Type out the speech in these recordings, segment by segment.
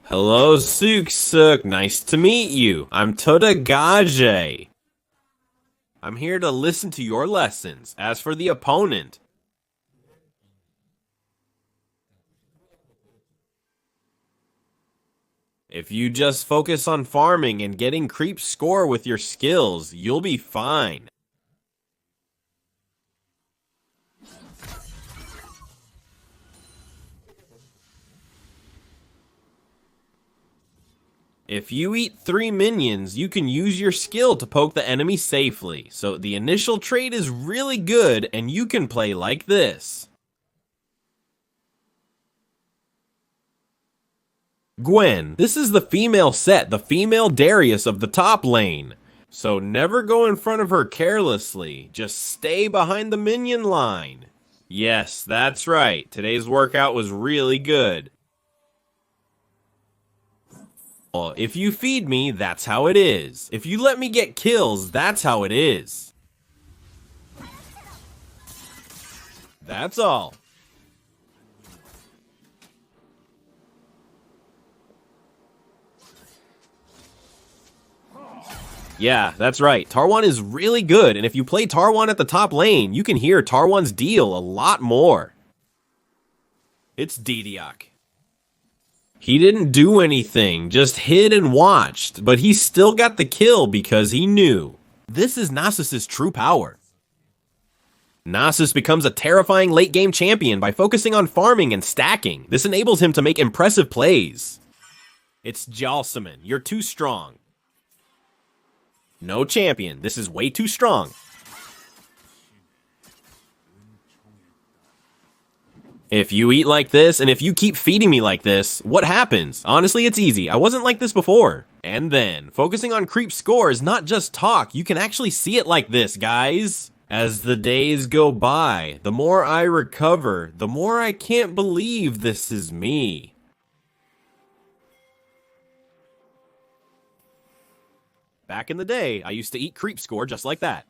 Hello, Suksuk. Nice to meet you. I'm Todagage. I'm here to listen to your lessons. As for the opponent, if you just focus on farming and getting creep score with your skills, you'll be fine. If you eat 3 minions, you can use your skill to poke the enemy safely, so the initial trade is really good and you can play like this. Gwen, this is the female set, the female Darius of the top lane. So never go in front of her carelessly, just stay behind the minion line. Yes, that's right, today's workout was really good. If you feed me, that's how it is. If you let me get kills, that's how it is. That's all. Yeah, that's right. Tarwan is really good, and if you play Tarwan at the top lane, you can hear Tarwan's deal a lot more. It's Didiak. He didn't do anything, just hid and watched, but he still got the kill because he knew. This is Nasus' true power. Nasus becomes a terrifying late-game champion by focusing on farming and stacking. This enables him to make impressive plays. It's Jalsaman, you're too strong. No champion, this is way too strong. If you eat like this, and if you keep feeding me like this, what happens? Honestly, it's easy. I wasn't like this before. And then, focusing on creep score is not just talk, you can actually see it like this, guys. As the days go by, the more I recover, the more I can't believe this is me. Back in the day, I used to eat creep score just like that.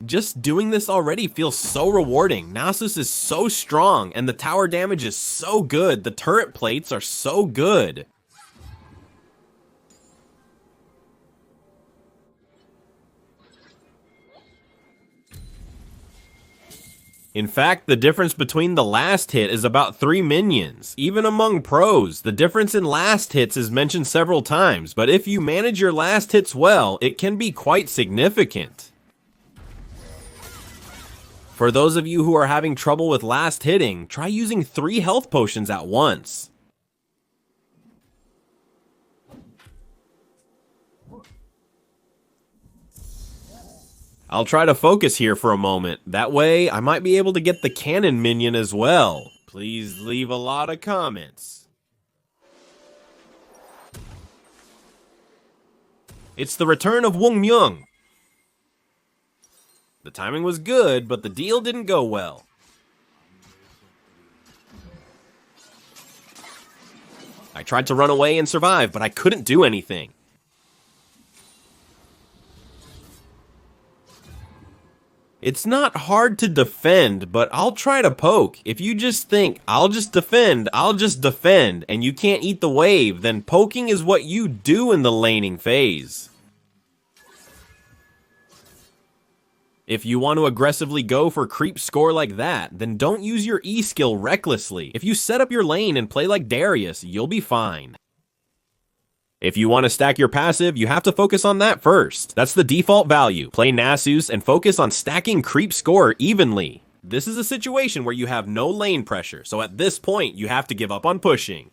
Just doing this already feels so rewarding. Nasus is so strong, and the tower damage is so good. The turret plates are so good. In fact, the difference between the last hit is about 3 minions. Even among pros, the difference in last hits is mentioned several times, but if you manage your last hits well, it can be quite significant. For those of you who are having trouble with last hitting, try using 3 health potions at once. I'll try to focus here for a moment. That way, I might be able to get the cannon minion as well. Please leave a lot of comments. It's the return of Wong Myung. The timing was good, but the deal didn't go well. I tried to run away and survive, but I couldn't do anything. It's not hard to defend, but I'll try to poke. If you just think, I'll just defend, and you can't eat the wave, then poking is what you do in the laning phase. If you want to aggressively go for creep score like that, then don't use your E skill recklessly. If you set up your lane and play like Darius, you'll be fine. If you want to stack your passive, you have to focus on that first. That's the default value. Play Nasus and focus on stacking creep score evenly. This is a situation where you have no lane pressure, so at this point, you have to give up on pushing.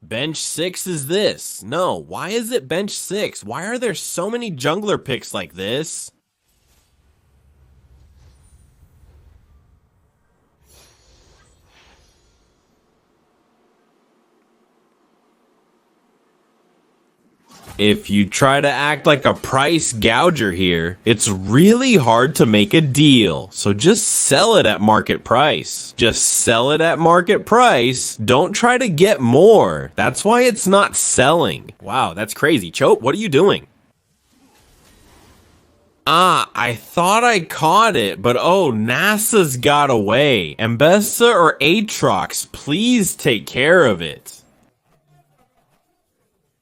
Bench 6 is this. No, why is it bench 6? Why are there so many jungler picks like this? If you try to act like a price gouger here, it's really hard to make a deal. So just sell it at market price. Just sell it at market price. Don't try to get more. That's why it's not selling. Wow, that's crazy. Chope, what are you doing? Ah, I thought I caught it, but oh, Nasus got away. Ambessa or Aatrox, please take care of it.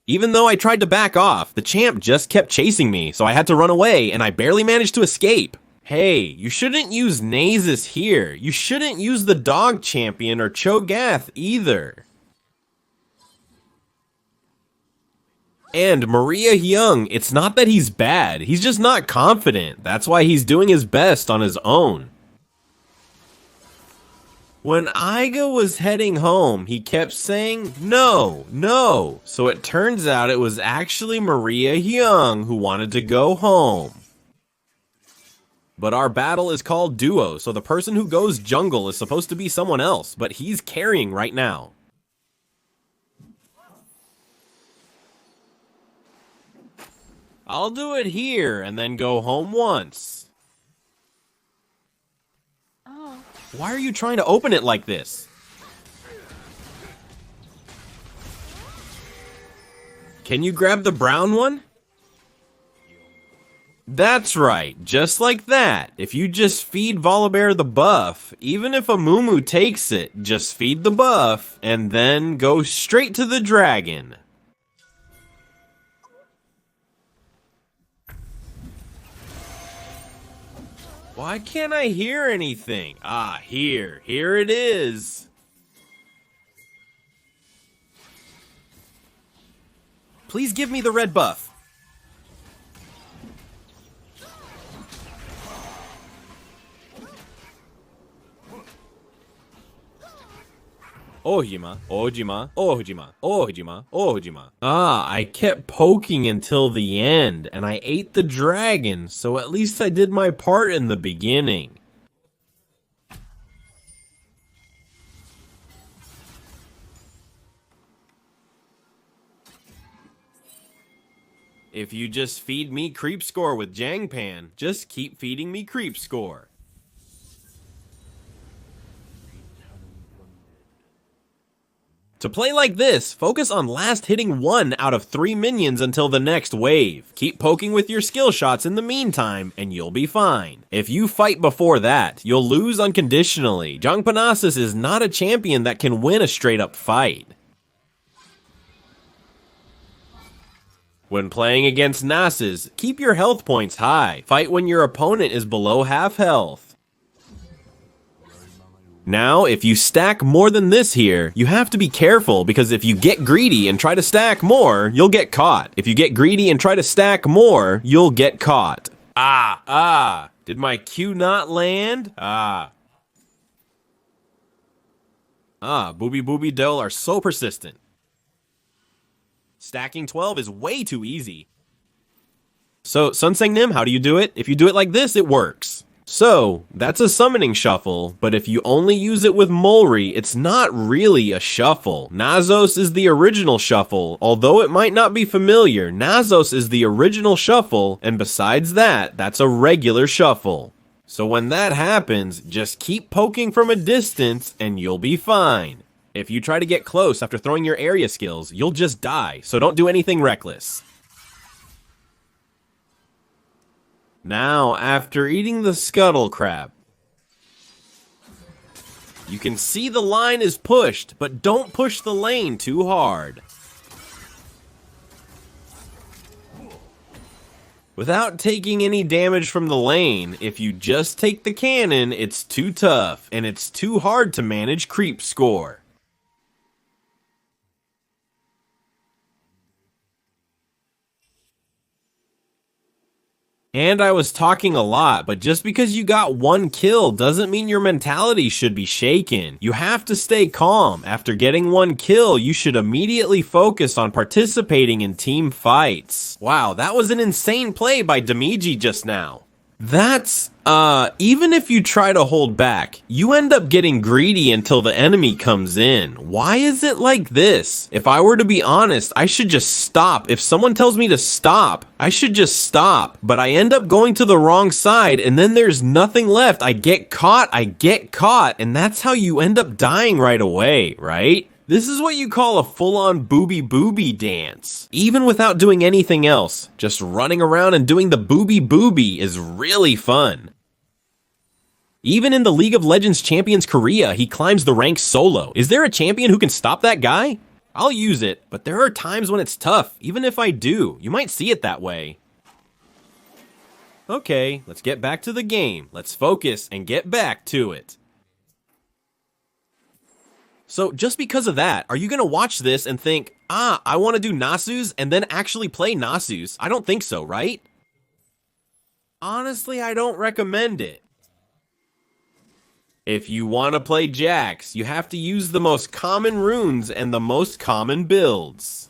Even though I tried to back off, the champ just kept chasing me, so I had to run away, and I barely managed to escape. Hey, you shouldn't use Nasus here. You shouldn't use the dog champion or Cho'Gath either. And Maria Hyung, it's not that he's bad, he's just not confident. That's why he's doing his best on his own. When Aiga was heading home, he kept saying, no, no. So it turns out it was actually Maria Hyung who wanted to go home. But our battle is called duo, so the person who goes jungle is supposed to be someone else, but he's carrying right now. I'll do it here and then go home once. Oh. Why are you trying to open it like this? Can you grab the brown one? That's right, just like that. If you just feed Volibear the buff, even if a Mumu takes it, just feed the buff and then go straight to the dragon. Why can't I hear anything? Ah, here it is. Please give me the red buff. Ojima, Ojima, Ojima, Ojima, Ojima. Ah, I kept poking until the end, and I ate the dragon, so at least I did my part in the beginning. If you just feed me creep score with Jangpan, just keep feeding me creep score. To play like this, focus on last hitting 1 out of 3 minions until the next wave. Keep poking with your skill shots in the meantime, and you'll be fine. If you fight before that, you'll lose unconditionally. Nasus is not a champion that can win a straight up fight. When playing against Nasus, keep your health points high. Fight when your opponent is below half health. Now, if you stack more than this here, you have to be careful, because if you get greedy and try to stack more, you'll get caught. If you get greedy and try to stack more, you'll get caught. Did my Q not land? Booby Dole are so persistent. Stacking 12 is way too easy. So, Sunseng Nim, how do you do it? If you do it like this, it works. So, that's a summoning shuffle, but if you only use it with Mulri, it's not really a shuffle. Nasus is the original shuffle. Although it might not be familiar, Nasus is the original shuffle, and besides that, that's a regular shuffle. So when that happens, just keep poking from a distance, and you'll be fine. If you try to get close after throwing your area skills, you'll just die, so don't do anything reckless. Now, after eating the scuttle crab, you can see the line is pushed, but don't push the lane too hard. Without taking any damage from the lane, if you just take the cannon, it's too tough, and it's too hard to manage creep score. And I was talking a lot, but just because you got 1 kill doesn't mean your mentality should be shaken. You have to stay calm. After getting 1 kill, you should immediately focus on participating in team fights. Wow, that was an insane play by Demiji just now. That's, even if you try to hold back, you end up getting greedy until the enemy comes in. Why is it like this? If I were to be honest, I should just stop. If someone tells me to stop, I should just stop. But I end up going to the wrong side, and then there's nothing left. I get caught, and that's how you end up dying right away, right? This is what you call a full-on booby dance. Even without doing anything else, just running around and doing the booby is really fun. Even in the League of Legends Champions Korea, he climbs the ranks solo. Is there a champion who can stop that guy? I'll use it, but there are times when it's tough, even if I do. You might see it that way. Okay, let's get back to the game. Let's focus and get back to it. So just because of that, are you going to watch this and think, I want to do Nasus and then actually play Nasus? I don't think so, right? Honestly, I don't recommend it. If you want to play Jax, you have to use the most common runes and the most common builds.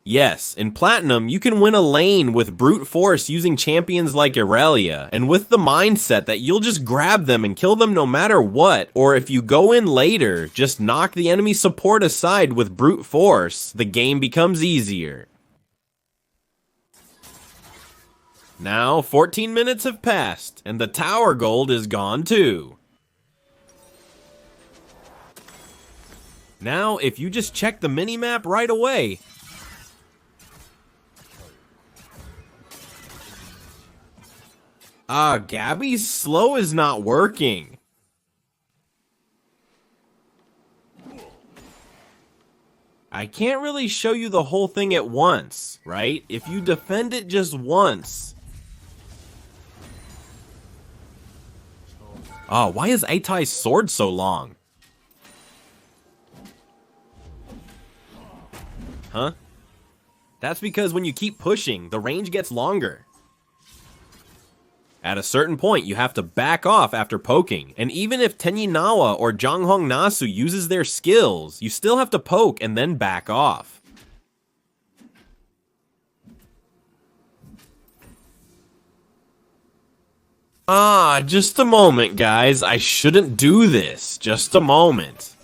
Yes, in Platinum, you can win a lane with brute force using champions like Irelia, and with the mindset that you'll just grab them and kill them no matter what, or if you go in later, just knock the enemy support aside with brute force, the game becomes easier. Now, 14 minutes have passed, and the tower gold is gone too. Now, if you just check the minimap right away, Gabby's slow is not working. I can't really show you the whole thing at once, right? If you defend it just once. Why is Atai's sword so long? Huh? That's because when you keep pushing, the range gets longer. At a certain point, you have to back off after poking, and even if Tenyinawa or Jonghong Nasu uses their skills, you still have to poke and then back off. Just a moment, guys. I shouldn't do this. Just a moment.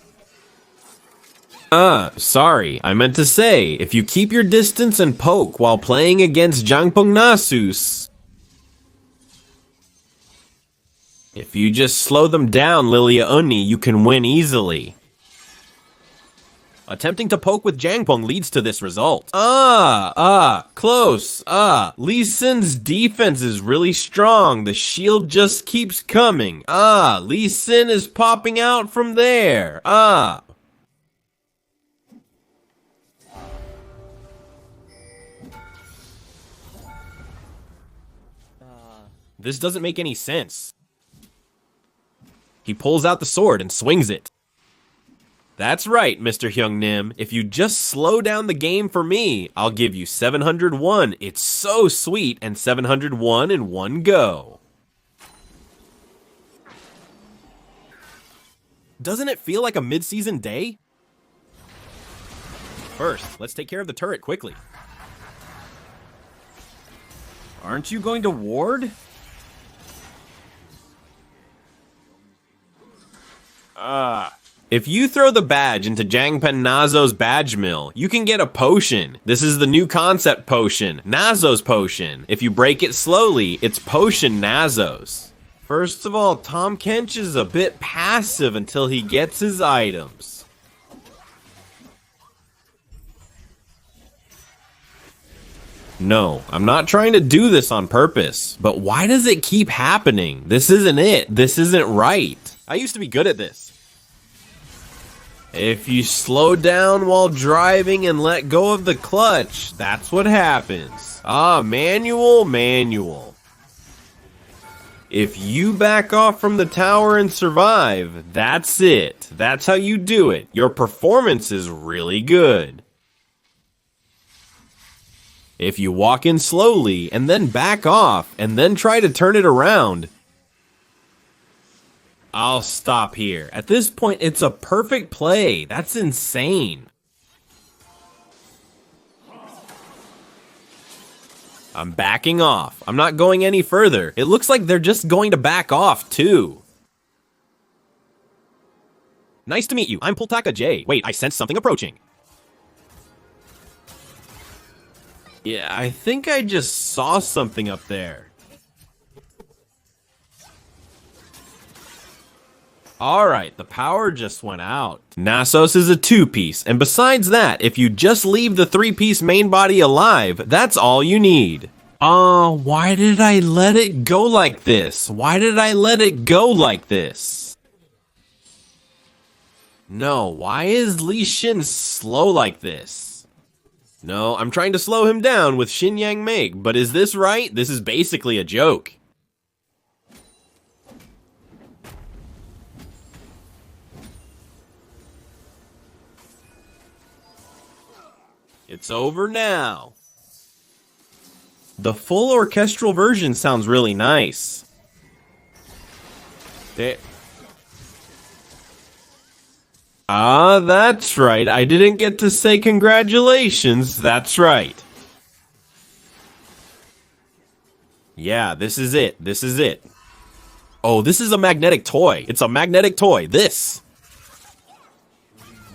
Sorry. I meant to say, if you keep your distance and poke while playing against Jangpong Nasus, if you just slow them down, Lilia Unni, you can win easily. Attempting to poke with Jangpong leads to this result. Close. Lee Sin's defense is really strong. The shield just keeps coming. Lee Sin is popping out from there. This doesn't make any sense. He pulls out the sword and swings it. That's right, Mr. Hyungnim. If you just slow down the game for me, I'll give you 701. It's so sweet, and 701 in one go. Doesn't it feel like a mid-season day? First, let's take care of the turret quickly. Aren't you going to ward? If you throw the badge into Jangpen Nazo's badge mill, you can get a potion. This is the new concept potion, Nazo's potion. If you break it slowly, it's Potion Nazo's. First of all, Tom Kench is a bit passive until he gets his items. No, I'm not trying to do this on purpose, but why does it keep happening? This isn't it. This isn't right. I used to be good at this. If you slow down while driving and let go of the clutch, that's what happens. Manual. If you back off from the tower and survive, that's it. That's how you do it. Your performance is really good. If you walk in slowly and then back off and then try to turn it around, I'll stop here. At this point, it's a perfect play. That's insane. I'm backing off. I'm not going any further. It looks like they're just going to back off, too. Nice to meet you. I'm Pultaka J. Wait, I sense something approaching. Yeah, I think I just saw something up there. Alright, the power just went out. Nasus is a 2-piece, and besides that, if you just leave the 3-piece main body alive, that's all you need. Why did I let it go like this? Why did I let it go like this? No, why is Li Xin slow like this? No, I'm trying to slow him down with Xin Yang Meg, but is this right? This is basically a joke. It's over now. The full orchestral version sounds really nice. That's right. I didn't get to say congratulations. That's right. Yeah, this is it. This is it. Oh, this is a magnetic toy. It's a magnetic toy. This.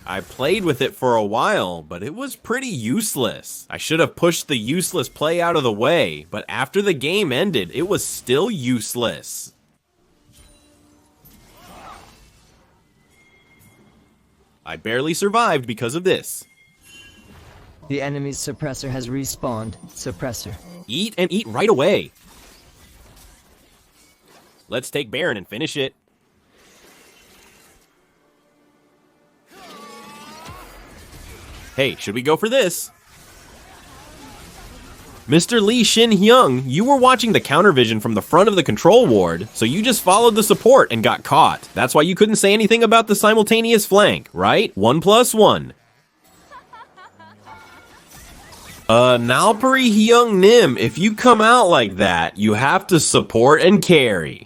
I played with it for a while, but it was pretty useless. I should have pushed the useless play out of the way, but after the game ended, it was still useless. I barely survived because of this. The enemy's suppressor has respawned. Suppressor. Eat and eat right away. Let's take Baron and finish it. Hey, should we go for this? Mr. Li Xin Hyung, you were watching the counter vision from the front of the control ward, so you just followed the support and got caught. That's why you couldn't say anything about the simultaneous flank, right? 1 + 1. Nalpuri Hyung Nim, if you come out like that, you have to support and carry.